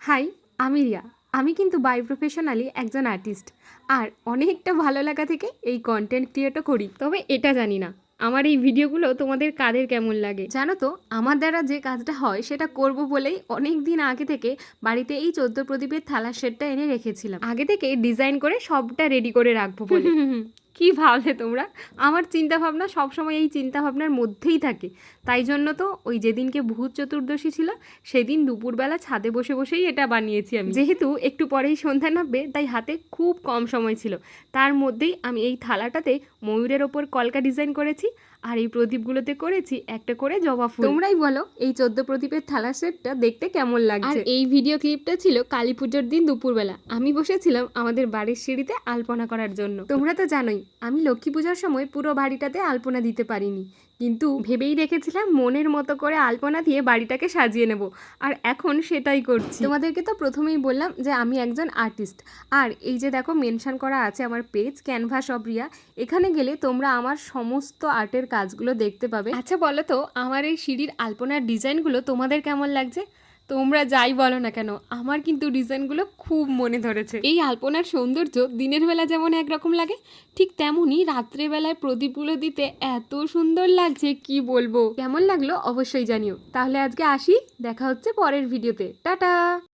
High, আমি রিয়া। আমি কিন্তু বাই প্রফেশনালি একজন আর্টিস্ট, আর অনেকটা ভালো লাগা থেকে এই কন্টেন্ট ক্রিয়েটও করি। তবে এটা জানি না আমার এই ভিডিওগুলো তোমাদের কাদের কেমন লাগে। জানো তো, আমার দ্বারা যে কাজটা হয় সেটা করব বলেই অনেক দিন আগে থেকে বাড়িতে এই 14 প্রদীপের থালার সেটটা এনে রেখেছিলাম, আগে থেকে ডিজাইন করে সবটা রেডি করে রাখবো বলে। কি ভাবলে তোমরা? আমার চিন্তা ভাবনা সবসময় এই চিন্তা ভাবনার মধ্যেই থাকে। তাই জন্য তো ওই যেদিনকে ভূত চতুর্দশী ছিল সেদিন দুপুরবেলা ছাদে বসে বসেই এটা বানিয়েছি আমি। যেহেতু একটু পরেই সন্ধ্যা নামবে, তাই হাতে খুব কম সময় ছিল। তার মধ্যেই আমি এই থালাটাতে ময়ূরের ওপর কলকা ডিজাইন করেছি, আর এই প্রদীপগুলোতে করেছি একটা করে জবা ফুল। তোমরাই বলো এই 14 প্রদীপের থালা সেটটা দেখতে কেমন লাগছে। আর এই ভিডিও ক্লিপটা ছিল কালী পুজোর দিন দুপুরবেলা। আমি বসেছিলাম আমাদের বাড়ির সিঁড়িতে আলপনা করার জন্য। তোমরা তো জানোই আমি লক্ষ্মী পূজার সময় পুরো বাড়িটাতে আলপনা দিতে পারিনি, কিন্তু ভেবেই রেখেছিলাম মনের মতো করে আলপনা দিয়ে বাড়িটাকে সাজিয়ে নেব, আর এখন সেটাই করছি। তোমাদেরকে তো প্রথমেই বললাম যে আমি একজন আর্টিস্ট, আর এই যে দেখো মেনশন করা আছে আমার পেজ ক্যানভাস অফ রিয়া। এখানে গেলে তোমরা আমার সমস্ত আর্টের কাজগুলো দেখতে পাবে। আচ্ছা বলো তো, আমার এই সিঁড়ির আলপনার ডিজাইনগুলো তোমাদের কেমন লাগছে? তোমরা যাই বলো না কেন, আমার কিন্তু ডিজাইনগুলো খুব মনে ধরেছে। এই আলপনার সৌন্দর্য দিনের বেলা যেমন একরকম লাগে, ঠিক তেমনই রাত্রেবেলায় প্রদীপগুলো দিতে এত সুন্দর লাগছে, কি বলবো। কেমন লাগলো অবশ্যই জানিও। তাহলে আজকে আসি, দেখা হচ্ছে পরের ভিডিওতে। টাটা।